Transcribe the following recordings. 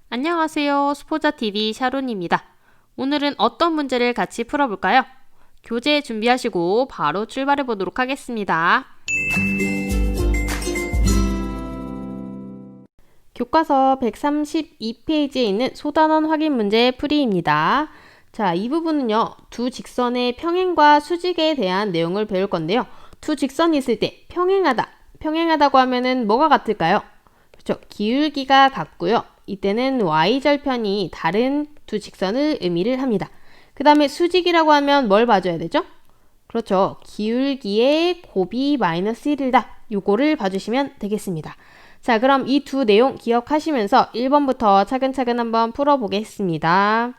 안녕하세요. 스포자TV 샤론입니다. 오늘은 어떤 문제를 같이 풀어볼까요? 교재 준비하시고 바로 출발해 보도록 하겠습니다. 교과서 132페이지에 있는 소단원 확인 문제 풀이입니다. 자, 이 부분은요, 두 직선의 평행과 수직에 대한 내용을 배울 건데요. 두 직선이 있을 때 평행하다고 하면은 뭐가 같을까요? 그렇죠. 기울기가 같고요. 이때는 y절편이 다른 두 직선을 의미를 합니다. 그 다음에 수직이라고 하면 뭘 봐줘야 되죠? 그렇죠. 기울기의 곱이 -1이다. 요거를 봐주시면 되겠습니다. 자, 그럼 이 두 내용 기억하시면서 1번부터 차근차근 한번 풀어보겠습니다.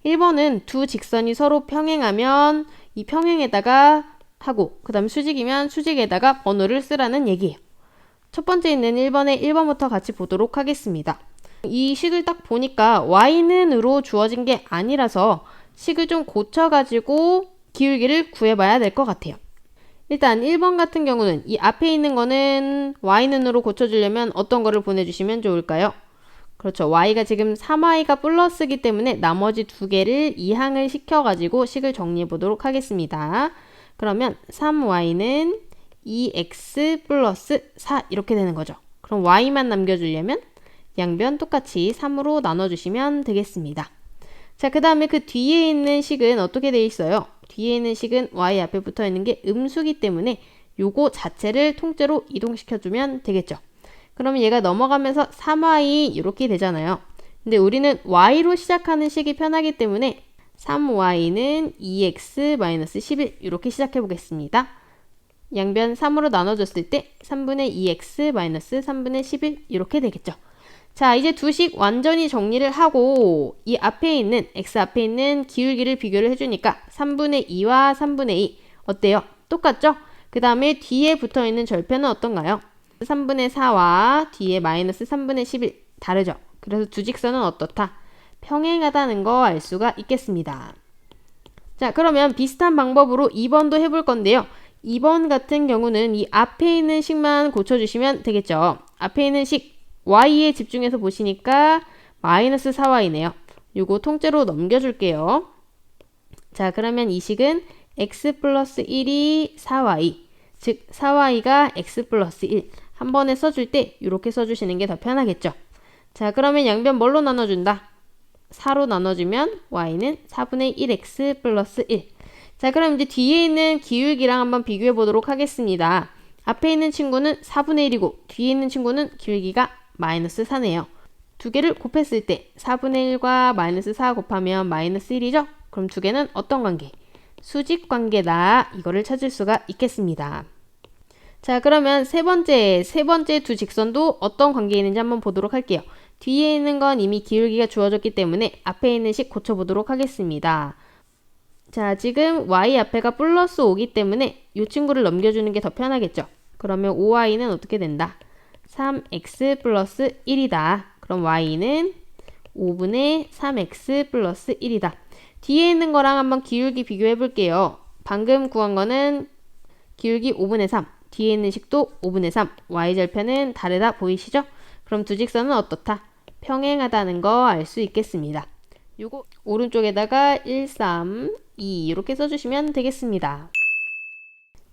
1번은 두 직선이 서로 평행하면 이 평행에다가 하고, 그 다음 수직이면 수직에다가 번호를 쓰라는 얘기예요. 첫 번째 있는 1번에 1번부터 같이 보도록 하겠습니다. 이 식을 딱 보니까 y는으로 주어진 게 아니라서 식을 좀 고쳐가지고 기울기를 구해봐야 될 것 같아요. 일단 1번 같은 경우는 이 앞에 있는 거는 y는으로 고쳐주려면 어떤 거를 보내주시면 좋을까요? 그렇죠. y가 지금 3y가 플러스기 때문에 나머지 두 개를 이항을 시켜가지고 식을 정리해 보도록 하겠습니다. 그러면 3y는 2x 플러스 4 이렇게 되는 거죠. 그럼 y만 남겨주려면 양변 똑같이 3으로 나눠주시면 되겠습니다. 자, 그 다음에 그 뒤에 있는 식은 어떻게 되어 있어요? 뒤에 있는 식은 y 앞에 붙어 있는 게 음수기 때문에 요거 자체를 통째로 이동시켜주면 되겠죠. 그러면 얘가 넘어가면서 3y 이렇게 되잖아요. 근데 우리는 y로 시작하는 식이 편하기 때문에 3y는 2x-11 이렇게 시작해 보겠습니다. 양변 3으로 나눠줬을 때 3분의 2x-3분의 11 이렇게 되겠죠. 자, 이제 두 식 완전히 정리를 하고 이 앞에 있는 x 앞에 있는 기울기를 비교를 해주니까 3분의 2와 3분의 2 어때요? 똑같죠? 그 다음에 뒤에 붙어있는 절편은 어떤가요? 3분의 4와 뒤에 마이너스 3분의 11 다르죠? 그래서 두 직선은 어떻다? 평행하다는 거 알 수가 있겠습니다. 자, 그러면 비슷한 방법으로 2번도 해볼 건데요. 2번 같은 경우는 이 앞에 있는 식만 고쳐주시면 되겠죠. 앞에 있는 식 y에 집중해서 보시니까 마이너스 4y네요. 요거 통째로 넘겨줄게요. 자, 그러면 이 식은 x 플러스 1이 4y, 즉 4y가 x 플러스 1. 한 번에 써줄 때 이렇게 써주시는 게 더 편하겠죠. 자, 그러면 양변 뭘로 나눠준다? 4로 나눠주면 y는 4분의 1x 플러스 1. 자, 그럼 이제 뒤에 있는 기울기랑 한번 비교해 보도록 하겠습니다. 앞에 있는 친구는 4분의 1이고 뒤에 있는 친구는 기울기가 마이너스 4네요. 두 개를 곱했을 때 4분의 1과 마이너스 4 곱하면 마이너스 1이죠? 그럼 두 개는 어떤 관계? 수직 관계다. 이거를 찾을 수가 있겠습니다. 자, 그러면 세 번째 두 직선도 어떤 관계에 있는지 한번 보도록 할게요. 뒤에 있는 건 이미 기울기가 주어졌기 때문에 앞에 있는 식 고쳐보도록 하겠습니다. 자, 지금 y 앞에가 플러스 5기 때문에 이 친구를 넘겨주는 게 더 편하겠죠. 그러면 5y는 어떻게 된다? 3x 플러스 1이다. 그럼 y는 5분의 3x 플러스 1이다. 뒤에 있는 거랑 한번 기울기 비교해 볼게요. 방금 구한 거는 기울기 5분의 3. 뒤에 있는 식도 5분의 3. y절편은 다르다 보이시죠? 그럼 두 직선은 어떻다? 평행하다는 거 알 수 있겠습니다. 요거 오른쪽에다가 1, 3, 2 이렇게 써주시면 되겠습니다.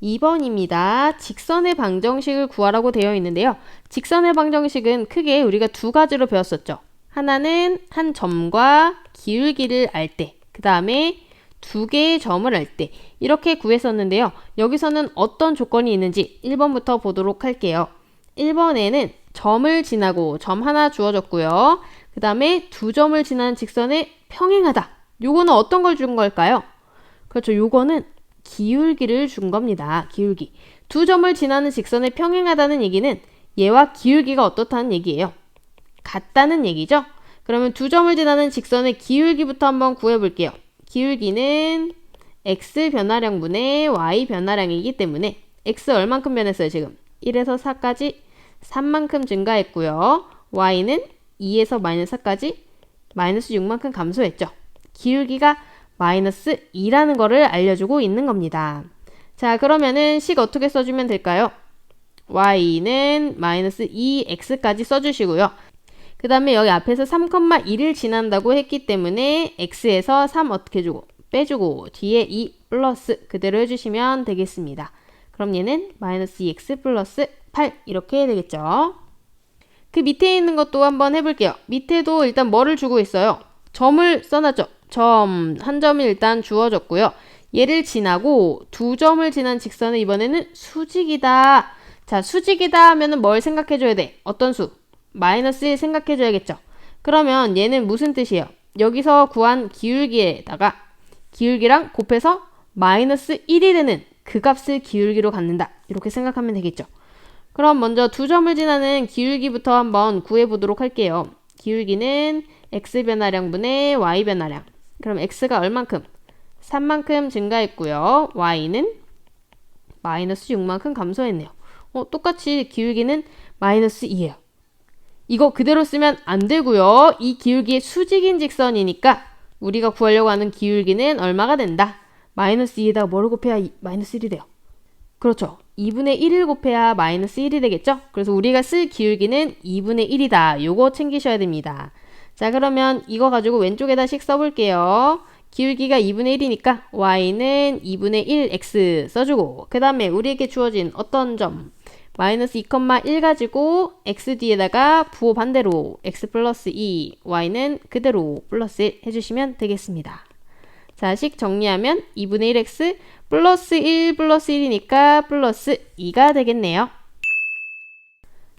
2번입니다. 직선의 방정식을 구하라고 되어 있는데요. 직선의 방정식은 크게 우리가 두 가지로 배웠었죠. 하나는 한 점과 기울기를 알 때, 그 다음에 두 개의 점을 알 때 이렇게 구했었는데요. 여기서는 어떤 조건이 있는지 1번부터 보도록 할게요. 1번에는 점을 지나고 점 하나 주어졌고요. 그 다음에 두 점을 지나는 직선에 평행하다. 요거는 어떤 걸 준 걸까요? 그렇죠. 요거는 기울기를 준 겁니다. 기울기. 두 점을 지나는 직선에 평행하다는 얘기는 얘와 기울기가 어떻다는 얘기예요? 같다는 얘기죠? 그러면 두 점을 지나는 직선의 기울기부터 한번 구해볼게요. 기울기는 x 변화량분의 y 변화량이기 때문에 x 얼만큼 변했어요, 지금? 1에서 4까지 3만큼 증가했고요. y는 2에서 마이너스 4까지 마이너스 6만큼 감소했죠. 기울기가 마이너스 2라는 거를 알려주고 있는 겁니다. 자, 그러면은 식 어떻게 써주면 될까요? y는 마이너스 2x까지 써주시고요. 그 다음에 여기 앞에서 3,1을 지난다고 했기 때문에 x에서 3 어떻게 주고 빼주고 뒤에 2 플러스 그대로 해주시면 되겠습니다. 그럼 얘는 마이너스 2x 플러스 8 이렇게 되겠죠. 그 밑에 있는 것도 한번 해볼게요. 밑에도 일단 뭐를 주고 있어요? 점을 써놨죠. 한 점이 일단 주어졌고요. 얘를 지나고 2점을 지난 직선은 이번에는 수직이다. 자, 수직이다 하면은 뭘 생각해줘야 돼? 어떤 수? 마이너스 1 생각해줘야겠죠. 그러면 얘는 무슨 뜻이에요? 여기서 구한 기울기에다가 기울기랑 곱해서 마이너스 1이 되는 그 값을 기울기로 갖는다. 이렇게 생각하면 되겠죠. 그럼 먼저 2점을 지나는 기울기부터 한번 구해보도록 할게요. 기울기는 x 변화량분의 y 변화량. 그럼 x가 얼만큼? 3만큼 증가했고요. y는 마이너스 6만큼 감소했네요. 똑같이 기울기는 마이너스 2예요. 이거 그대로 쓰면 안 되고요. 이 기울기의 수직인 직선이니까 우리가 구하려고 하는 기울기는 얼마가 된다? 마이너스 2에다가 뭐를 곱해야 마이너스 1이 돼요? 그렇죠. 2분의 1을 곱해야 마이너스 1이 되겠죠? 그래서 우리가 쓸 기울기는 2분의 1이다. 요거 챙기셔야 됩니다. 자, 그러면 이거 가지고 왼쪽에다씩 써볼게요. 기울기가 2분의 1이니까 y는 2분의 1x 써주고 그 다음에 우리에게 주어진 어떤 점 마이너스 2,1 가지고 x 뒤에다가 부호 반대로 x 플러스 2 y는 그대로 플러스 1 해주시면 되겠습니다. 자, 식 정리하면 2분의 1x 플러스 1 플러스 1이니까 플러스 2가 되겠네요.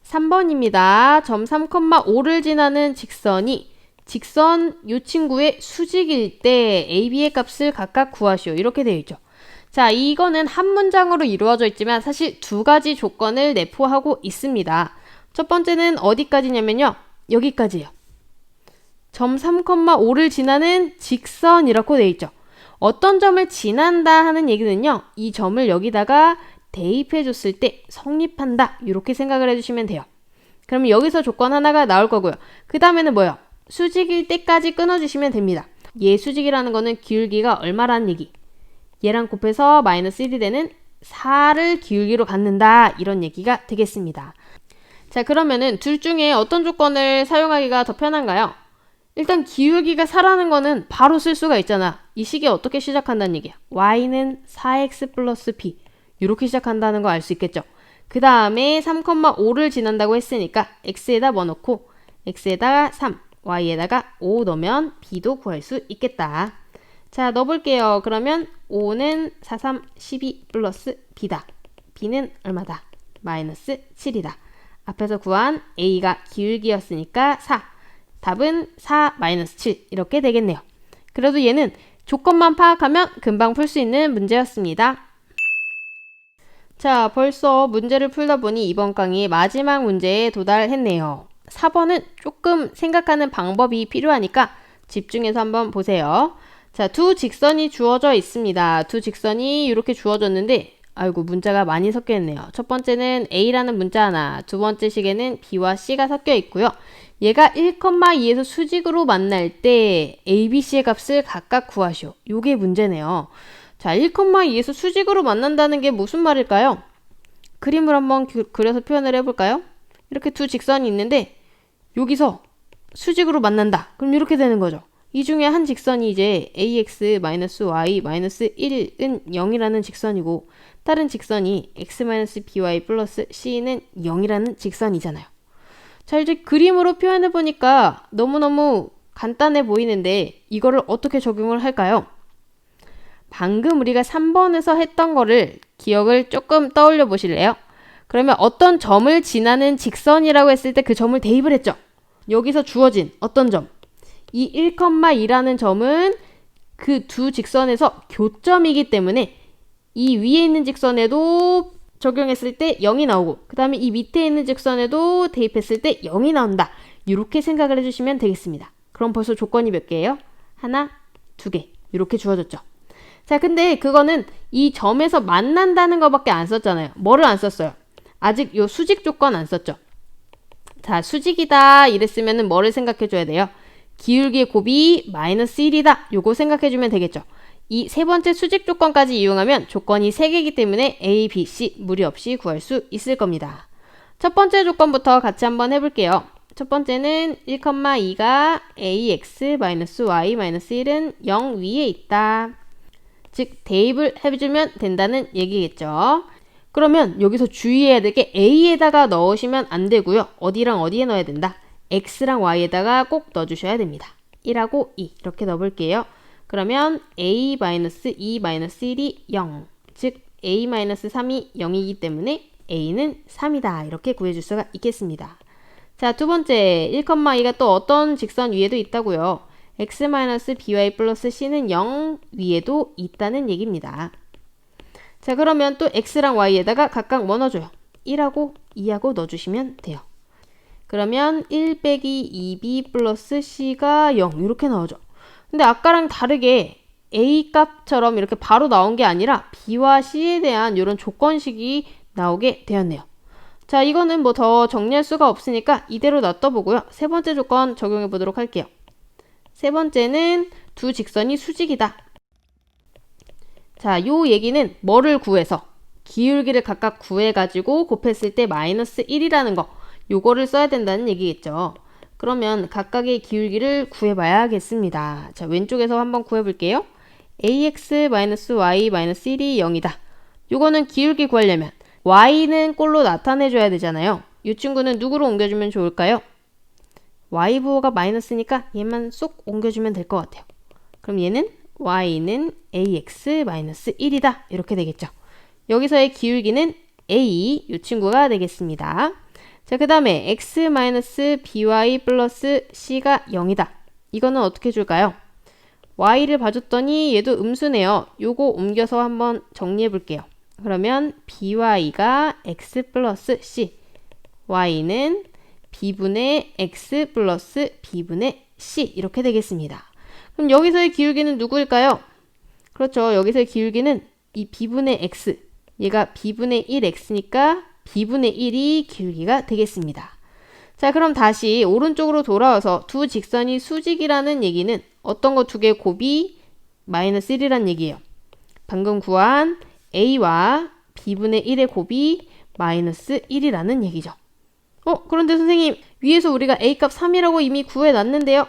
3번입니다. 점 3,5를 지나는 직선이 직선 요 친구의 수직일 때 a, b의 값을 각각 구하시오. 이렇게 되어 있죠. 자, 이거는 한 문장으로 이루어져 있지만 사실 두 가지 조건을 내포하고 있습니다. 첫 번째는 어디까지냐면요. 여기까지예요. 점 3,5를 지나는 직선이라고 되어 있죠. 어떤 점을 지난다 하는 얘기는요. 이 점을 여기다가 대입해 줬을 때 성립한다. 이렇게 생각을 해주시면 돼요. 그러면 여기서 조건 하나가 나올 거고요. 그 다음에는 뭐예요? 수직일 때까지 끊어주시면 됩니다. 얘 수직이라는 거는 기울기가 얼마라는 얘기? 얘랑 곱해서 마이너스 1이 되는 4를 기울기로 갖는다. 이런 얘기가 되겠습니다. 자, 그러면은 둘 중에 어떤 조건을 사용하기가 더 편한가요? 일단 기울기가 4라는 거는 바로 쓸 수가 있잖아. 이 식이 어떻게 시작한다는 얘기야? y는 4x 플러스 b 이렇게 시작한다는 거 알 수 있겠죠? 그 다음에 3,5를 지난다고 했으니까 x에다 뭐 넣고 x에다가 3, y에다가 5 넣으면 b도 구할 수 있겠다. 자, 넣어볼게요. 그러면 5는 4, 3, 12 플러스 b다. b는 얼마다? 마이너스 7이다. 앞에서 구한 a가 기울기였으니까 4. 답은 4 마이너스 7 이렇게 되겠네요. 그래도 얘는 조건만 파악하면 금방 풀 수 있는 문제였습니다. 자, 벌써 문제를 풀다 보니 이번 강의의 마지막 문제에 도달했네요. 4번은 조금 생각하는 방법이 필요하니까 집중해서 한번 보세요. 자, 두 직선이 주어져 있습니다. 두 직선이 이렇게 주어졌는데 아이고 문자가 많이 섞여 있네요. 첫 번째는 A라는 문자 하나, 두 번째 식에는 B와 C가 섞여 있고요. 얘가 1,2에서 수직으로 만날 때 A, B, C의 값을 각각 구하시오. 요게 문제네요. 자, 1,2에서 수직으로 만난다는 게 무슨 말일까요? 그림을 한번 그려서 표현을 해볼까요? 이렇게 두 직선이 있는데 여기서 수직으로 만난다. 그럼 이렇게 되는 거죠. 이 중에 한 직선이 이제 ax-y-1은 0이라는 직선이고 다른 직선이 x-by 플러스 c는 0이라는 직선이잖아요. 자, 이제 그림으로 표현해 보니까 너무너무 간단해 보이는데 이거를 어떻게 적용을 할까요? 방금 우리가 3번에서 했던 거를 기억을 조금 떠올려 보실래요? 그러면 어떤 점을 지나는 직선이라고 했을 때 그 점을 대입을 했죠. 여기서 주어진 어떤 점? 이 1,2라는 점은 그 두 직선에서 교점이기 때문에 이 위에 있는 직선에도 적용했을 때 0이 나오고 그 다음에 이 밑에 있는 직선에도 대입했을 때 0이 나온다. 이렇게 생각을 해주시면 되겠습니다. 그럼 벌써 조건이 몇 개예요? 하나, 두 개. 이렇게 주어졌죠. 자, 근데 그거는 이 점에서 만난다는 것밖에 안 썼잖아요. 뭐를 안 썼어요? 아직 요 수직 조건 안 썼죠. 자, 수직이다 이랬으면 뭐를 생각해 줘야 돼요? 기울기의 곱이 마이너스 1이다. 요거 생각해 주면 되겠죠. 이 세 번째 수직 조건까지 이용하면 조건이 3개이기 때문에 A, B, C 무리 없이 구할 수 있을 겁니다. 첫 번째 조건부터 같이 한번 해볼게요. 첫 번째는 1,2가 ax-y-1은 0 위에 있다. 즉 대입을 해주면 된다는 얘기겠죠. 그러면 여기서 주의해야 될 게 a에다가 넣으시면 안 되고요. 어디랑 어디에 넣어야 된다? x랑 y에다가 꼭 넣어주셔야 됩니다. 1하고 2 이렇게 넣어볼게요. 그러면 a-2-1이 0. 즉 a-3이 0이기 때문에 a는 3이다. 이렇게 구해줄 수가 있겠습니다. 자, 두 번째 1,2가 또 어떤 직선 위에도 있다고요. x-by 플러스 c는 0 위에도 있다는 얘기입니다. 자, 그러면 또 x랑 y에다가 각각 뭐 넣어줘요? 1하고 2하고 넣어주시면 돼요. 그러면 1 빼기 2b 플러스 c가 0 이렇게 나오죠. 근데 아까랑 다르게 a 값처럼 이렇게 바로 나온 게 아니라 b와 c에 대한 이런 조건식이 나오게 되었네요. 자, 이거는 뭐 더 정리할 수가 없으니까 이대로 놔둬보고요. 세 번째 조건 적용해 보도록 할게요. 세 번째는 두 직선이 수직이다. 자, 요 얘기는 뭐를 구해서 기울기를 각각 구해가지고 곱했을 때 마이너스 1이라는 거, 요거를 써야 된다는 얘기겠죠. 그러면 각각의 기울기를 구해봐야겠습니다. 자, 왼쪽에서 한번 구해볼게요. ax-y-1이 0이다. 요거는 기울기 구하려면 y는 꼴로 나타내줘야 되잖아요. 이 친구는 누구로 옮겨주면 좋을까요? y 부호가 마이너스니까 얘만 쏙 옮겨주면 될 것 같아요. 그럼 얘는 y는 ax-1이다. 이렇게 되겠죠. 여기서의 기울기는 a, 이 친구가 되겠습니다. 자, 그 다음에 x-by 플러스 c가 0이다. 이거는 어떻게 줄까요? y를 봐줬더니 얘도 음수네요. 요거 옮겨서 한번 정리해 볼게요. 그러면 by가 x 플러스 c, y는 b분의 x 플러스 b분의 c 이렇게 되겠습니다. 그럼 여기서의 기울기는 누구일까요? 그렇죠. 여기서의 기울기는 이 b분의 x, 얘가 b분의 1x니까 b분의 1이 기울기가 되겠습니다. 자, 그럼 다시 오른쪽으로 돌아와서 두 직선이 수직이라는 얘기는 어떤 거 두 개 곱이 마이너스 1이란 얘기예요. 방금 구한 a와 b분의 1의 곱이 마이너스 1이라는 얘기죠. 그런데 선생님, 위에서 우리가 a값 3이라고 이미 구해놨는데요.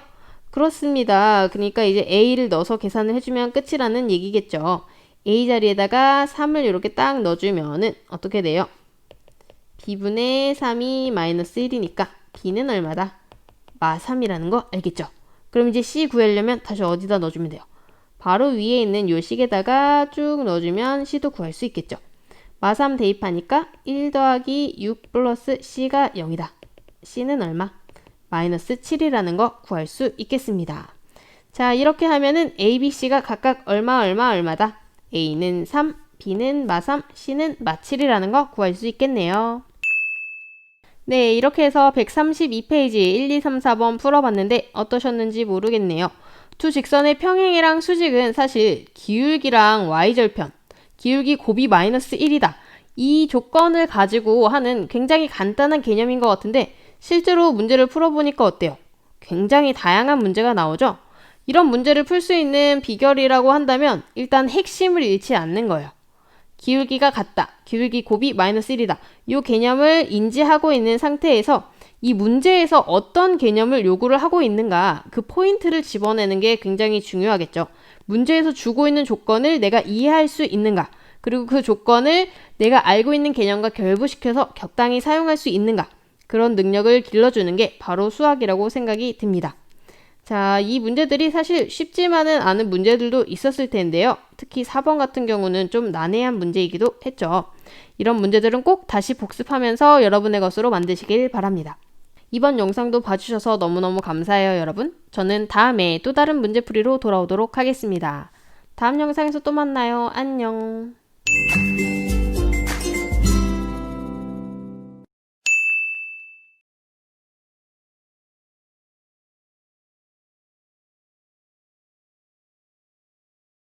그렇습니다. 그러니까 이제 a를 넣어서 계산을 해주면 끝이라는 얘기겠죠. a 자리에다가 3을 이렇게 딱 넣어주면은 어떻게 돼요? b분의 3이 마이너스 1이니까 b는 얼마다? 마3이라는 거 알겠죠? 그럼 이제 c 구하려면 다시 어디다 넣어주면 돼요? 바로 위에 있는 요 식에다가 쭉 넣어주면 c도 구할 수 있겠죠? 마3 대입하니까 1 더하기 6 플러스 c가 0이다. c는 얼마? 마이너스 7이라는 거 구할 수 있겠습니다. 자, 이렇게 하면은 a, b, c가 각각 얼마다? a는 3, b는 마3, c는 마7이라는 거 구할 수 있겠네요. 네, 이렇게 해서 132페이지 1, 2, 3, 4번 풀어봤는데 어떠셨는지 모르겠네요. 두 직선의 평행이랑 수직은 사실 기울기랑 y절편, 기울기 곱이 마이너스 1이다. 이 조건을 가지고 하는 굉장히 간단한 개념인 것 같은데 실제로 문제를 풀어보니까 어때요? 굉장히 다양한 문제가 나오죠? 이런 문제를 풀 수 있는 비결이라고 한다면 일단 핵심을 잃지 않는 거예요. 기울기가 같다. 기울기 곱이 마이너스 1이다. 이 개념을 인지하고 있는 상태에서 이 문제에서 어떤 개념을 요구를 하고 있는가 그 포인트를 집어내는 게 굉장히 중요하겠죠. 문제에서 주고 있는 조건을 내가 이해할 수 있는가, 그리고 그 조건을 내가 알고 있는 개념과 결부시켜서 적당히 사용할 수 있는가, 그런 능력을 길러주는 게 바로 수학이라고 생각이 듭니다. 자, 이 문제들이 사실 쉽지만은 않은 문제들도 있었을 텐데요. 특히 4번 같은 경우는 좀 난해한 문제이기도 했죠. 이런 문제들은 꼭 다시 복습하면서 여러분의 것으로 만드시길 바랍니다. 이번 영상도 봐주셔서 너무너무 감사해요, 여러분. 저는 다음에 또 다른 문제풀이로 돌아오도록 하겠습니다. 다음 영상에서 또 만나요. 안녕.